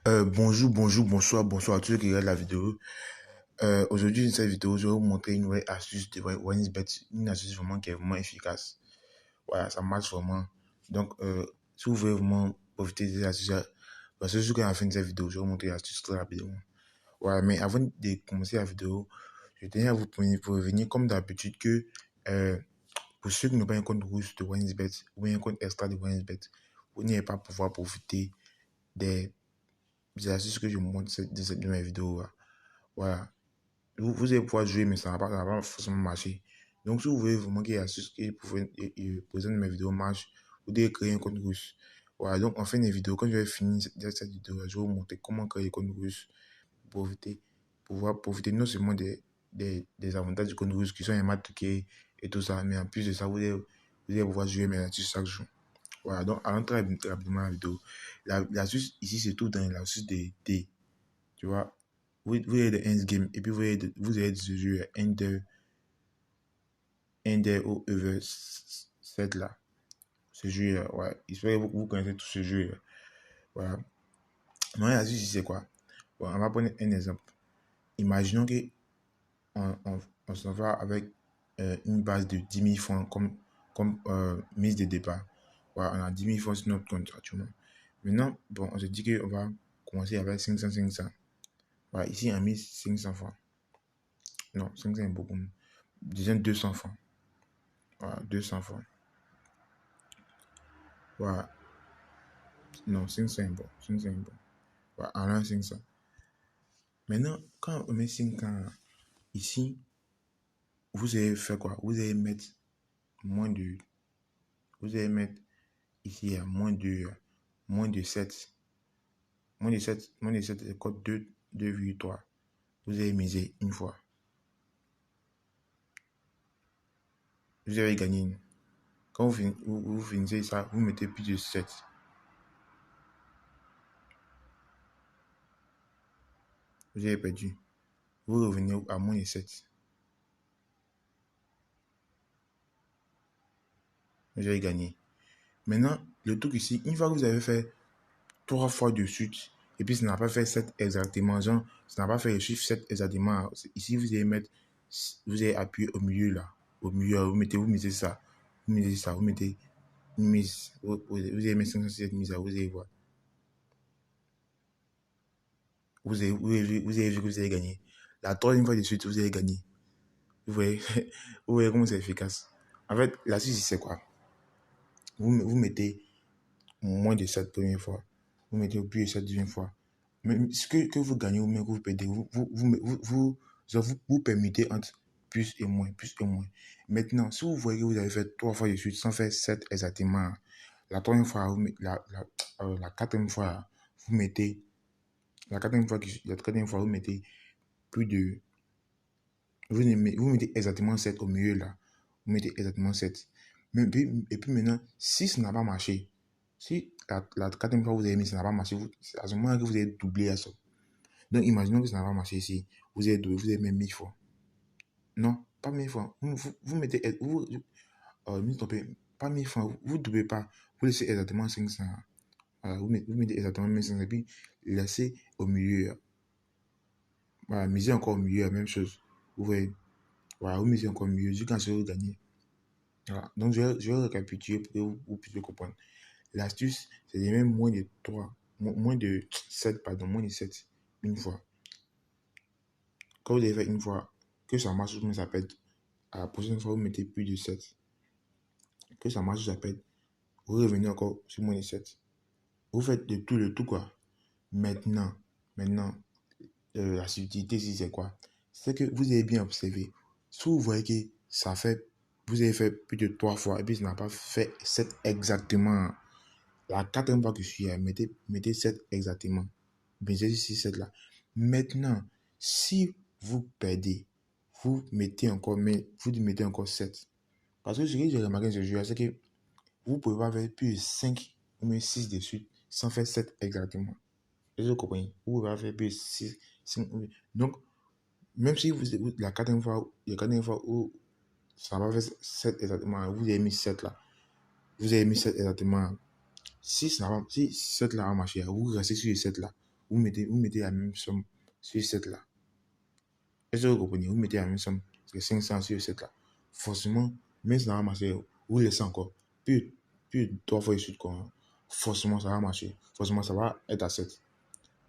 Bonsoir à tous ceux qui regardent la vidéo. Aujourd'hui, dans cette vidéo, je vais vous montrer une nouvelle astuce de OneXBet, une astuce vraiment qui est vraiment efficace. Voilà, ça marche vraiment. Donc, si vous voulez vraiment profiter de cette astuce, parce que jusqu'à la fin de cette vidéo, je vais vous montrer l'astuce très rapidement. Voilà, mais avant de commencer la vidéo, je tenais à vous prévenir comme d'habitude que pour ceux qui n'ont pas un compte rouge de OneXBet ou un compte extra de OneXBet, vous n'allez pas pouvoir profiter des astuces que je vous montre de mes vidéos. Voilà. Vous allez pouvoir jouer, mais ça va pas forcément marcher. Donc, si vous voulez vraiment qu'il y ait astuces qui présente mes vidéos marchent, vous devez créer un compte russe. Voilà. Donc, en fin de vidéo, quand je vais finir cette vidéo, je vais vous montrer comment créer un compte russe pour pouvoir profiter non seulement des avantages du compte russe qui sont les maths et tout ça, mais en plus de ça, vous allez pouvoir jouer mes astuces chaque jour. Voilà. Donc, allons très rapidement à la vidéo. L'astuce ici, c'est tout dans l'astuce des dés. Tu vois, vous avez de endgame et puis vous avez de ce jeu Ender ou Ever 7 là. Ce jeu là, ouais. J'espère que vous connaissez tout ce jeu là. Voilà. Non, la suite, c'est quoi? Bon, on va prendre un exemple. Imaginons que on s'en va avec une base de 10 000 francs comme mise de départ. Voilà, on a 10 000 francs sur notre compte actuellement. Maintenant, bon, on se dit qu'on va commencer avec 500. Voilà, ici, on a mis 500 francs. Non, 500 est beaucoup. Disons 200 francs. Voilà, 200 francs. Voilà. Non, 500 est bon. 500 est bon. Voilà, en un 500. Maintenant, quand on met 500 ici, vous allez faire quoi? Vous allez mettre moins de... Vous allez mettre ici à moins de 7. Moins de 7 c'est code 2,3. Vous allez miser une fois. Vous avez gagné. Quand vous finissez ça, vous mettez plus de 7. Vous avez perdu. Vous revenez à moins de 7. Vous avez gagné. Maintenant, le truc ici, une fois que vous avez fait 3 fois de suite, et puis ça n'a pas fait 7 exactement, genre, ça n'a pas fait le chiffre 7 exactement. Ici, vous allez appuyer au milieu là. Au milieu, vous mettez ça. Vous mettez une mise. Vous allez mettre 507 mises là, vous allez voir. Vous avez vu que vous avez gagné. La troisième fois de suite, vous avez gagné. Vous voyez, vous voyez comment c'est efficace. En fait, la suite, c'est quoi? Vous mettez moins de 7 première fois. Vous mettez plus de 7 deuxième fois. Mais ce que vous gagnez ou même que vous perdez, vous permettez entre plus et moins, plus et moins. Maintenant, si vous voyez que vous avez fait 3 fois de suite sans faire 7 exactement, la troisième fois, la quatrième fois, vous mettez, la quatrième fois, vous mettez plus de, vous mettez exactement 7 au milieu là. Vous mettez exactement 7. Et puis maintenant, si ça n'a pas marché, si la quatrième fois que vous avez mis, ça n'a pas marché, c'est à ce moment que vous avez doublé à ça. Donc, imaginons que ça n'a pas marché ici. Vous avez doublé, vous avez mis 1000 fois. Non, pas 1000 fois. Vous mettez, pas 1000 fois. Vous ne doublez pas. Vous laissez exactement 500. Voilà, vous mettez exactement 1500 et puis laissez au milieu. Voilà, misez encore au milieu, la même chose. Vous voyez. Voilà, vous misez encore au milieu jusqu'à ce que vous gagnez. Voilà. Donc, je vais récapituler pour que vous puissiez comprendre. L'astuce, c'est de mettre moins de 3, moins de 7, pardon, moins de 7 une fois. Quand vous avez fait une fois, que ça marche, mais ça pète. À la prochaine fois, vous mettez plus de 7. Que ça marche, ça pète. Vous revenez encore sur moins de 7. Vous faites le tout quoi. Maintenant, la subtilité ici, c'est quoi? C'est que vous avez bien observé. Si vous voyez que ça fait, vous avez fait plus de 3 fois et puis ça n'a pas fait 7 exactement. La quatrième fois que je suis là, mettez 7 exactement. Mettez ici 7 là. Maintenant, si vous perdez, vous mettez encore 7. Parce que ce que j'ai remarqué dans ce jeu, c'est que vous pouvez pas faire plus de 5 ou même 6 de suite sans faire 7 exactement. Est-ce que vous comprenez? Vous pouvez pas faire plus de 6, 5 donc, même si la quatrième fois où ça va faire 7 exactement, vous avez mis 7 là. Vous avez mis 7 exactement. Si 7 là a marché, vous restez sur les 7 là. vous mettez la même somme sur cette là. Est-ce que vous comprenez? Vous mettez la même somme, c'est 500 sur cette là. Forcément, même si ça va marcher, vous laissez encore. Puis 3 fois issu de quoi, hein. Forcément, ça va marcher. Forcément, ça va être à 7.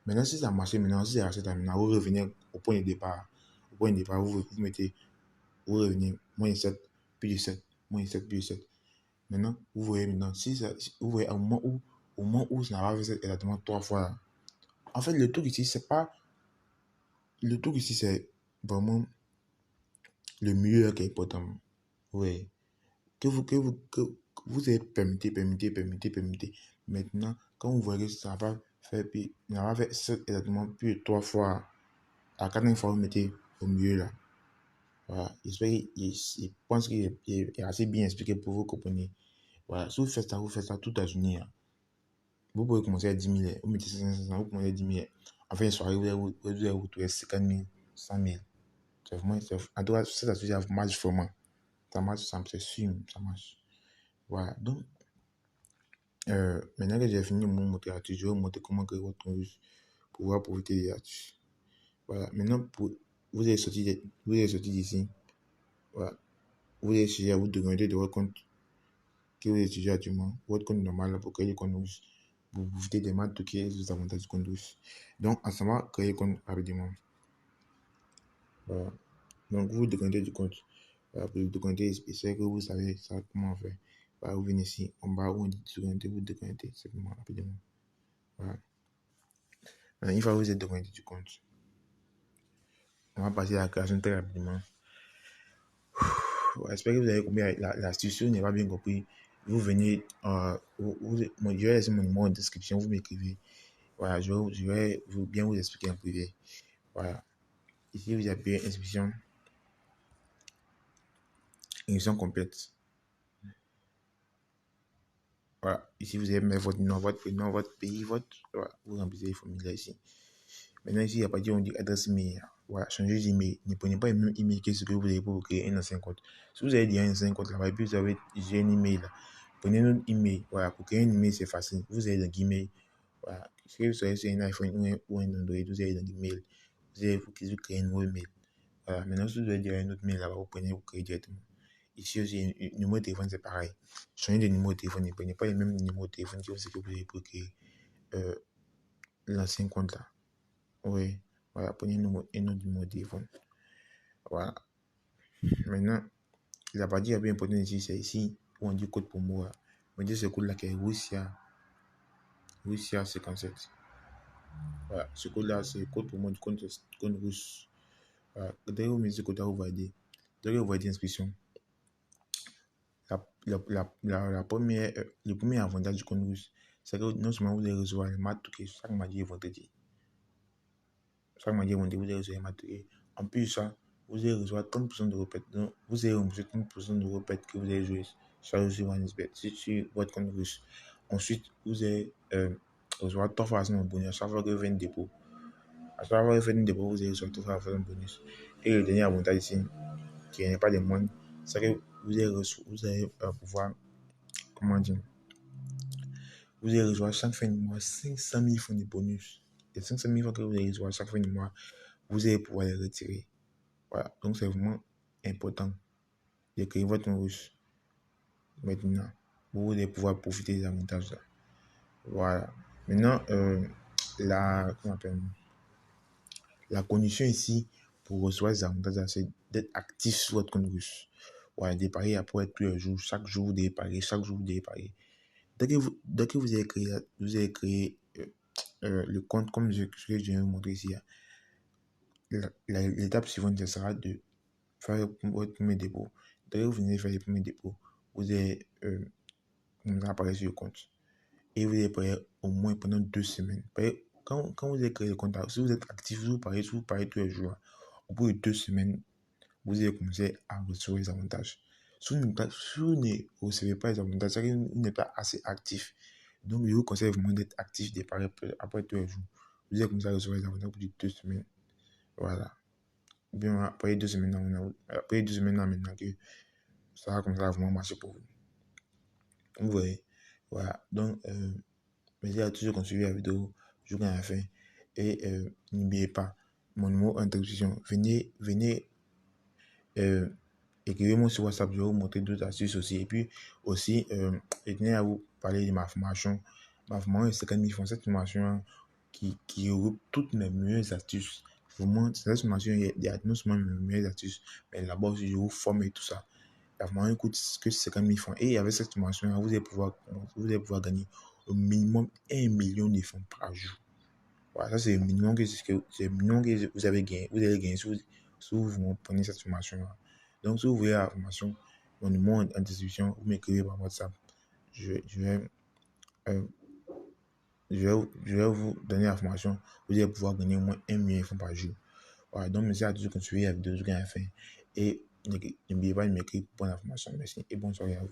Maintenant, si ça a marché, maintenant, si c'est à 7, maintenant, vous revenez au point de départ. Au point de départ, vous mettez, vous revenez, moins 7, puis du 7, moins 7, puis du 7. Maintenant, vous voyez maintenant, vous voyez au moment où ça va faire exactement 3 fois. Là. En fait, le truc ici, c'est pas. Le truc ici, c'est vraiment le milieu qui est important. Oui. Que vous ayez permuté. Maintenant, quand vous voyez que ça va faire, puis, ça va faire exactement plus de 3 fois. À la 4e fois, vous mettez au milieu là. Voilà. J'espère qu'il pense qu'il est assez bien expliqué pour vous comprendre. Voilà. Si vous faites ça toute la journée. Hein. Vous pouvez commencer à 10 000, vous mettez 500, vous commencez à 10 000. En fin de soirée, vous allez vous trouver 50 000, 100 000. C'est vraiment, en tout cas, ça marche vraiment. Ça marche, c'est sûr, ça marche. Voilà. Donc, maintenant que j'ai fini mon montrer là-dessus, je vais vous montrer comment créer votre compte pour pouvoir profiter des astuces. Voilà. Maintenant, vous allez sortir d'ici. Voilà. Vous allez chercher à vous demander de votre compte que vous utilisez actuellement, votre compte normal pour créer le compte russe. Vous profitez des maths qui est les avantages du compte russe. Donc, à ce moment, créer le compte rapidement. Voilà. Donc, vous décomptez du compte. Voilà, pour le décompter, c'est que vous savez ça, comment faire. Voilà, vous venez ici, en bas, où on dit décompter, vous décomptez simplement rapidement. Voilà. Maintenant, une fois que vous êtes décompté du compte, on va passer à la création très rapidement. J'espère que vous avez compris l'astuce, n'est pas bien compris. Vous venez, je vais laisser mon numéro en description, vous m'écrivez. Voilà, je vais bien vous expliquer en privé. Voilà. Ici, vous avez inscription complète. Voilà. Ici, vous allez mettre votre nom, votre prénom, votre pays, voilà. Vous remplissez les formulaires ici. Maintenant, ici, à partir on dit adresse email. Voilà, changez d'email. Ne prenez pas le même email que ce que vous avez pour créer un ancien compte. Si vous avez déjà un ancien compte là-bas et puis vous avez déjà un email là, prenez notre email. Voilà, pour créer un email, c'est facile. Vous avez un email. Voilà. Si vous soyez sur un iPhone ou un Android, vous avez un email. Vous allez vous créer un nouveau email. Voilà. Maintenant, si vous avez déjà un autre mail là-bas, vous prenez, vous créez directement. Ici aussi, le numéro de téléphone, c'est pareil. Changez de numéro de téléphone. Ne prenez pas le même numéro de téléphone que vous avez pour créer l'ancien compte là. Oui. Voilà, prenez un autre numéro de téléphone. Voilà. Maintenant, la partie la plus importante ici, c'est ici où on dit code promo. On dit ce code là qui est Russia 57. Voilà, ce code là, c'est le code promo du compte russe. Voilà. Dès que vous mettez ce code là, vous validez. Dès que vous validez l'inscription, le premier avantage du compte russe, c'est que non seulement vous allez recevoir les maths chaque mardi et vendredi. Chaque mardi et vendredi, vous allez recevoir les maths. En plus de ça, vous allez recevoir 30% de repète. Donc, vous allez rembourser 30% de repète que vous allez jouer sur OneXBet, sur votre compte russe. Ensuite, vous allez recevoir 3 fois la semaine de bonus à chaque fois que vous faites un dépôt. À chaque fois que vous faites un dépôt, vous allez recevoir 3 fois la semaine de bonus. Et le dernier avantage ici, qui n'est pas des moindres, c'est que vous allez pouvoir, comment dire, vous allez recevoir chaque fin de mois 500 000 francs de bonus. Et 500 000 francs que vous allez recevoir chaque fin de mois, vous allez pouvoir les retirer. Voilà, donc c'est vraiment important de créer votre russe maintenant. Vous allez pouvoir profiter des avantages là. Voilà. Maintenant, la condition ici pour recevoir les avantages, c'est d'être actif sur votre compte russe. Voilà, d'épargner après tous les jours. Chaque jour, vous devez épargner. Chaque jour, vous devez épargner. Dès que vous avez créé le compte, comme ce que je viens de vous montrer ici, l'étape suivante, ce sera de faire votre premier dépôt. Dès que vous venez de faire les premiers dépôts, vous allez apparaître sur le compte. Et vous allez payer au moins pendant 2 semaines. Quand vous avez créé le compte, si vous êtes actif, vous payez tous les jours. Au bout de 2 semaines, vous allez commencer à recevoir les avantages. Si vous ne recevez pas les avantages, c'est que vous n'êtes pas assez actif. Donc, je vous conseille vraiment d'être actif, d'épargner après tous les jours. Vous allez commencer à recevoir les avantages au bout de 2 semaines. Voilà. Bien, après 2 semaines, maintenant que ça va commencer à vraiment marcher pour vous. Vous voyez. Voilà. Donc, merci à tous ceux qui ont suivi la vidéo jusqu'à la fin. Et n'oubliez pas, mon numéro d'introduction. Venez écrivez-moi sur WhatsApp, je vais vous montrer d'autres astuces aussi. Et puis aussi, je tenais à vous parler de ma formation. Ma formation est 50 000 francs. Cette formation qui regroupe toutes mes meilleures astuces. Vraiment, cette formation, il y a non seulement mes meilleures astuces, mais là-bas aussi, je vous forme et tout ça. La formation coûte que 50 000 francs. Et avec cette formation, vous allez pouvoir gagner au minimum 1 million de francs par jour. Voilà, ça c'est le minimum que vous avez gagné. Vous allez gagner si vous prenez cette formation-là. Donc, si vous voulez la formation, mon numéro en description, vous m'écrivez par WhatsApp. Je, je vais, euh, je vais vous donner la formation. Vous allez pouvoir gagner au moins 1 million de francs par jour. Voilà, donc merci à tous qui ont suivi la vidéo jusqu'à la fin. Et n'oubliez pas de m'écrire pour l'information. Merci et bonne soirée à vous.